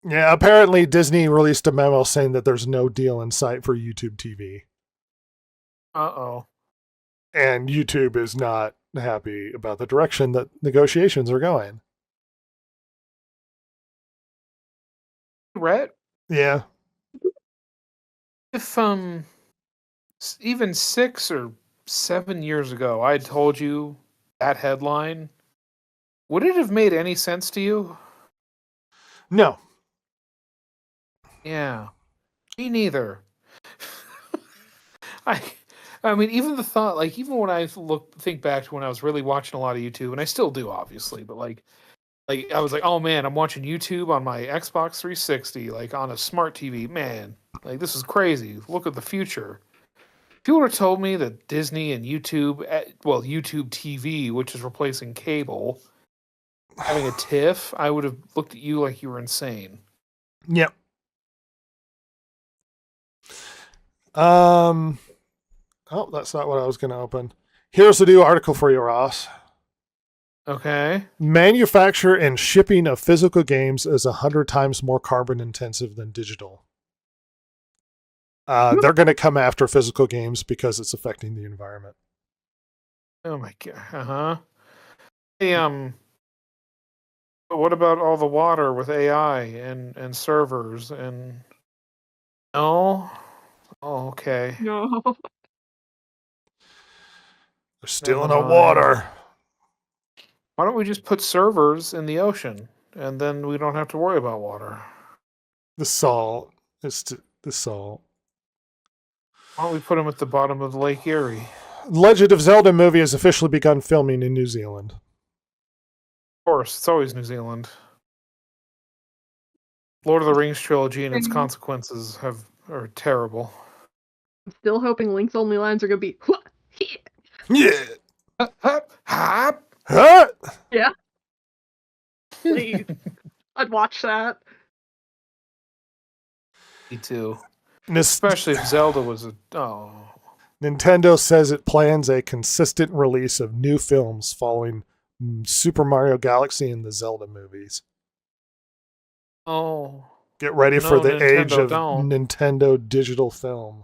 Yeah, apparently Disney released a memo saying that there's no deal in sight for YouTube TV. Uh-oh. And YouTube is not happy about the direction that negotiations are going. Rhett, Yeah. if even 6 or 7 years ago I told you that headline, would it have made any sense to you? No. Yeah. Me neither. I I mean, even the thought, like, even when I think back to when I was really watching a lot of YouTube, and I still do, obviously, but like I was like, oh man, I'm watching YouTube on my Xbox 360, like on a smart TV. Man, like this is crazy. Look at the future. If you would have told me that Disney and YouTube, well, YouTube TV, which is replacing cable, having a tiff, I would have looked at you like you were insane. Yep. Oh, that's not what I was going to open. Here's the new article for you, Ross. Okay. Manufacture and shipping of physical games is 100 times more carbon intensive than digital. They're going to come after physical games because it's affecting the environment. Oh my god. Uh-huh. Hey, but what about all the water with AI and servers and no? Oh, okay. No. They're stealing Never our mind. water. Why don't we just put servers in the ocean and then we don't have to worry about water? The salt. The salt. Why don't we put them at the bottom of Lake Erie? Legend of Zelda movie has officially begun filming in New Zealand. Of course, it's always New Zealand. Lord of the Rings trilogy and its consequences are terrible. I'm still hoping Link's only lines are gonna be Yeah. Hop, hop. Huh? yeah. Please. I'd watch that. Me too. This, Especially if Zelda was a Nintendo says it plans a consistent release of new films following Super Mario Galaxy and the Zelda movies. oh. Get ready for No, the age Nintendo of don't. Nintendo digital film.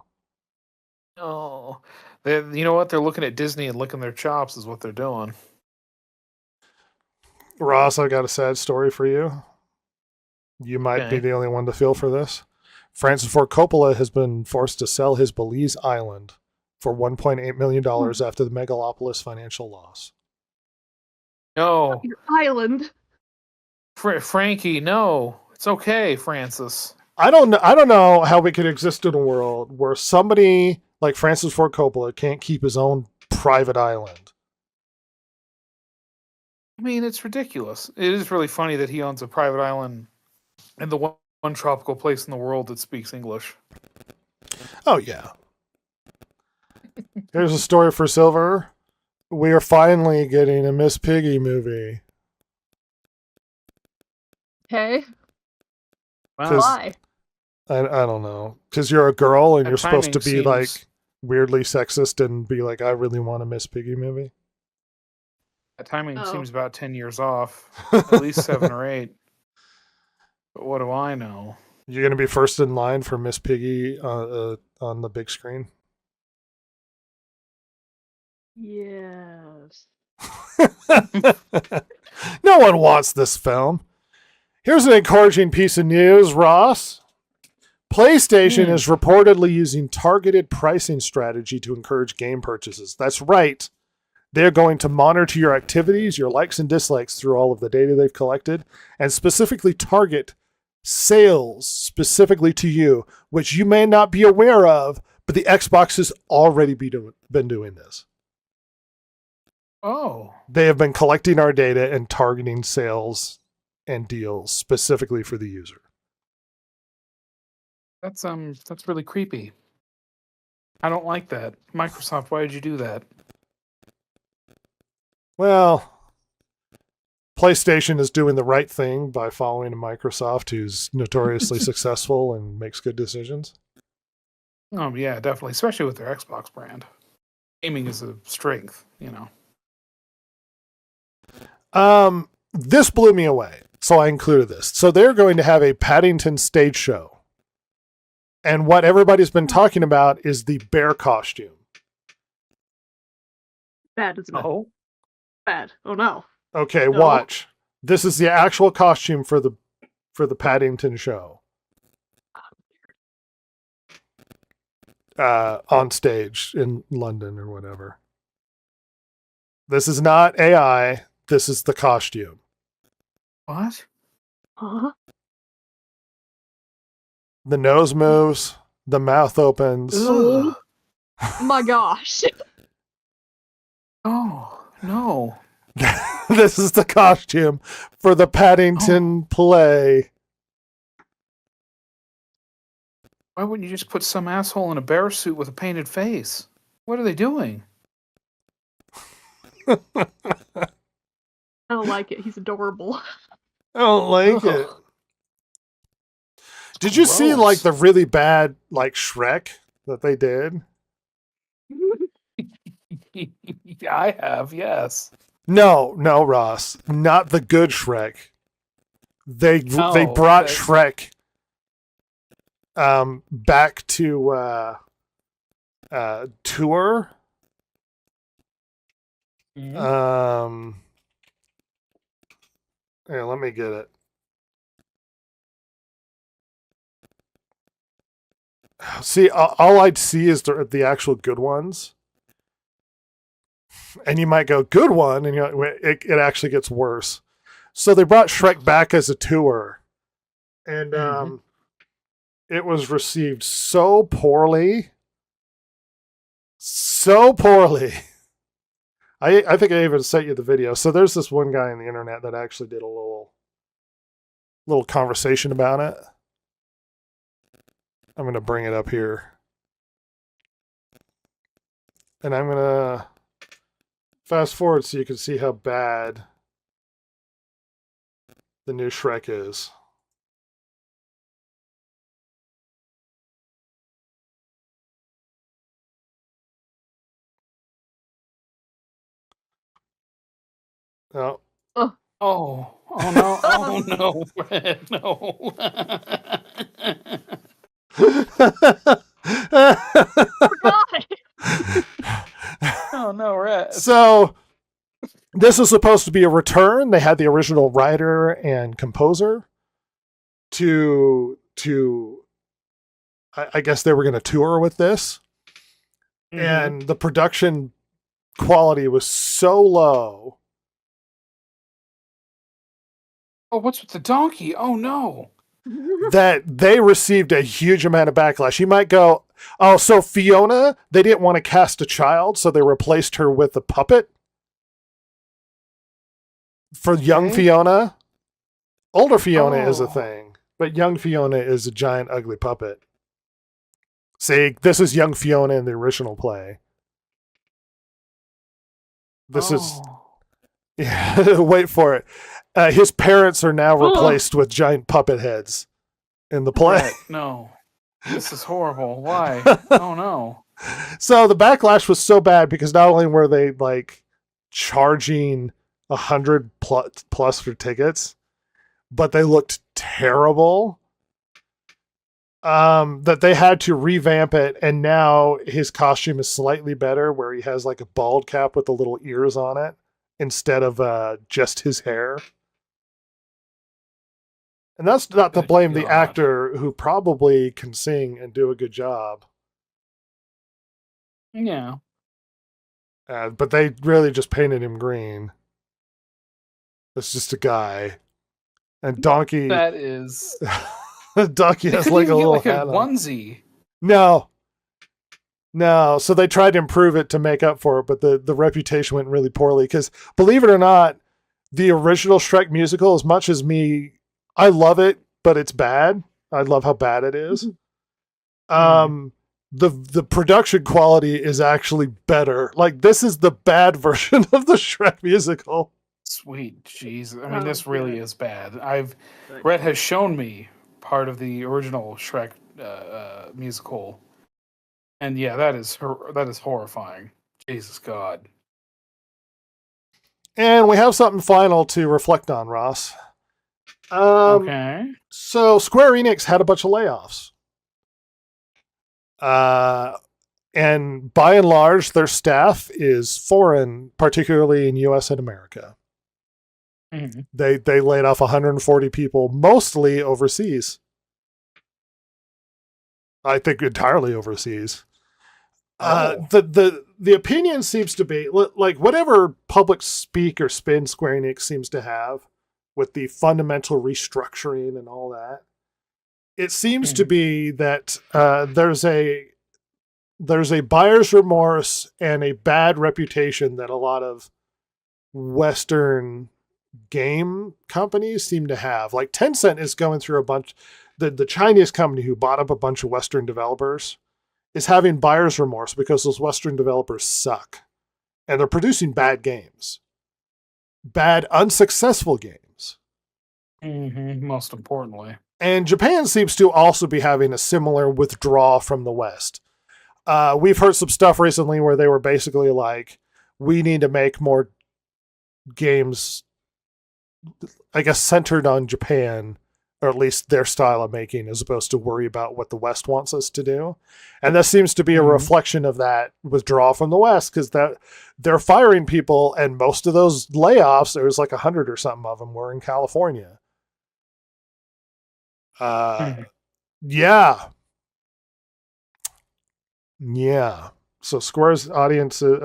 Oh. You know what? They're looking at Disney and licking their chops is what they're doing. Ross, I got a sad story for you. You might be Okay. the only one to feel for this. Francis Ford Coppola has been forced to sell his Belize island for $1.8 million after the megalopolis financial loss. No. Your island. Frankie, no. It's okay, Francis. I don't know how we could exist in a world where somebody like Francis Ford Coppola can't keep his own private island. I mean, it's ridiculous. It is really funny that he owns a private island in the one tropical place in the world that speaks English. Oh, yeah. Here's a story for Silver. We are finally getting a Miss Piggy movie. Okay. Wow. Why? I don't know. Because you're a girl and That you're supposed to timing be like seems- weirdly sexist and be like, I really want a Miss Piggy movie. That timing Oh. seems about 10 years off. At least 7 or 8. But what do I know? You're going to be first in line for Miss Piggy on the big screen. Yes. No one wants this film. Here's an encouraging piece of news, Ross. PlayStation is reportedly using targeted pricing strategy to encourage game purchases. That's right. They're going to monitor your activities, your likes and dislikes through all of the data they've collected, and specifically target sales specifically to you, which you may not be aware of, but the Xbox has already been doing this. Oh. They have been collecting our data and targeting sales and deals specifically for the user. That's really creepy. I don't like that. Microsoft, why did you do that? Well, PlayStation is doing the right thing by following Microsoft, who's notoriously successful and makes good decisions. Oh yeah, definitely, especially with their Xbox brand. Gaming is a strength, you know. This blew me away. So I included this. So they're going to have a Paddington stage show. And what everybody's been talking about is the bear costume. Bad, isn't it? Oh, Bad. Oh no. Okay, No. watch. This is the actual costume for the Paddington show. On stage in London or whatever. This is not AI. This is the costume. what? Huh? The nose moves. The mouth opens. Ugh. Oh my gosh. Oh, no. This is the costume for the Paddington play. Why wouldn't you just put some asshole in a bear suit with a painted face? What are they doing? I don't like it. He's adorable. I don't like Ugh. it. Did you see like the really bad like Shrek that they did? I have, yes. No, Ross, not the good Shrek. They Oh, brought okay. Shrek back to tour. Mhm. Here, let me get it. See, all I'd see is the actual good ones. And you might go, good one, and it actually gets worse. So they brought Shrek back as a tour. And Mhm. it was received so poorly. So poorly. I think I even sent you the video. So there's this one guy on the internet that actually did a little conversation about it. I'm going to bring it up here. And I'm going to fast forward so you can see how bad the new Shrek is. Oh. Oh no! Oh no! Red, no! God. Oh no, Red! So this is supposed to be a return. They had the original writer and composer to I guess they were going to tour with this. Mhm. And the production quality was so low. Oh, what's with the donkey? Oh no! That they received a huge amount of backlash. You might go, oh, so Fiona, they didn't want to cast a child, so they replaced her with a puppet for young Okay. Fiona. Older Fiona is a Oh. thing, but young Fiona is a giant ugly puppet. See, this is young Fiona in the original play. This is, Oh. yeah, wait for it. His parents are now Ugh. replaced with giant puppet heads in the play. Red, no. This is horrible. Why? Oh no! So the backlash was so bad because not only were they like charging 100 plus for tickets, but they looked terrible. That they had to revamp it, and now his costume is slightly better, where he has like a bald cap with the little ears on it instead of just his hair. And that's not to Good blame the God. actor, who probably can sing and do a good job. Yeah. But they really just painted him green. It's just a guy. And Donkey That is. Donkey They has couldn't like a even get little like a hat on. onesie. No. So they tried to improve it to make up for it, but the reputation went really poorly. Because believe it or not, the original Shrek musical, as much as I love it, but it's bad. I love how bad it is. The production quality is actually better. Like, this is the bad version of the Shrek musical. Sweet Jesus! I mean, Oh, this really good. is bad. Good. Red has shown me part of the original Shrek musical, and yeah, that is horrifying. Jesus God! And we have something final to reflect on, Ross. Okay. So Square Enix had a bunch of layoffs. And by and large, their staff is foreign, particularly in US and America. Mm-hmm. They laid off 140 people, mostly overseas. I think entirely overseas. The opinion seems to be like whatever public speak or spin Square Enix seems to have with the fundamental restructuring and all that. It seems to be that there's a buyer's remorse and a bad reputation that a lot of Western game companies seem to have. Like Tencent is going through a bunch. The Chinese company who bought up a bunch of Western developers is having buyer's remorse because those Western developers suck. And they're producing bad games. Bad, unsuccessful games. Most importantly. And Japan seems to also be having a similar withdrawal from the West. We've heard some stuff recently where they were basically like, we need to make more games, I guess, centered on Japan, or at least their style of making, as opposed to worry about what the West wants us to do. And that seems to be a reflection of that withdrawal from the West, because that they're firing people, and most of those layoffs, there was like 100 or something of them, were in California. Yeah. So Square's audiences,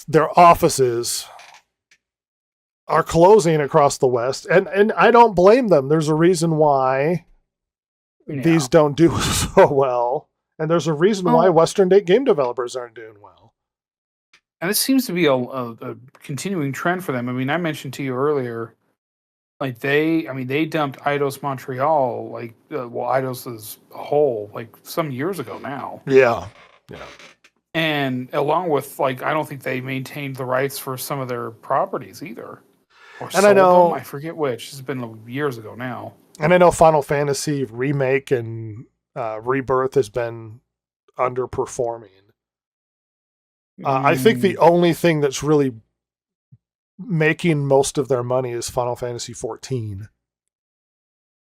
their offices are closing across the West, and I don't blame them. There's a reason why these don't do so well, and there's a reason why Western game developers aren't doing well. And it seems to be a continuing trend for them. I mean, I mentioned to you earlier, like they dumped Eidos Montreal, like Eidos as a whole, like some years ago now. Yeah. And along with, like, I don't think they maintained the rights for some of their properties either. Or and I know them. I forget which. It's been years ago now. And I know Final Fantasy Remake and Rebirth has been underperforming. I think the only thing that's really making most of their money is Final Fantasy 14.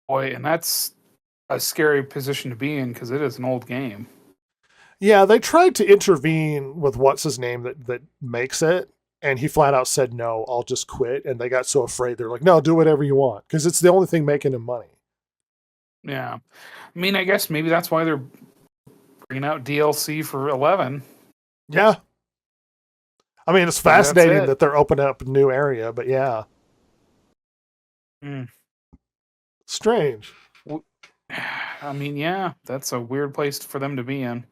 Boy, and that's a scary position to be in because it is an old game. Yeah, they tried to intervene with what's his name that makes it, and he flat out said, no, I'll just quit. And they got so afraid. They're like, no, do whatever you want, because it's the only thing making him money. Yeah. I mean, I guess maybe that's why they're bringing out DLC for 11. Yeah. I mean, it's fascinating that they're opening up a new area, but yeah. Strange. I mean, yeah, that's a weird place for them to be in.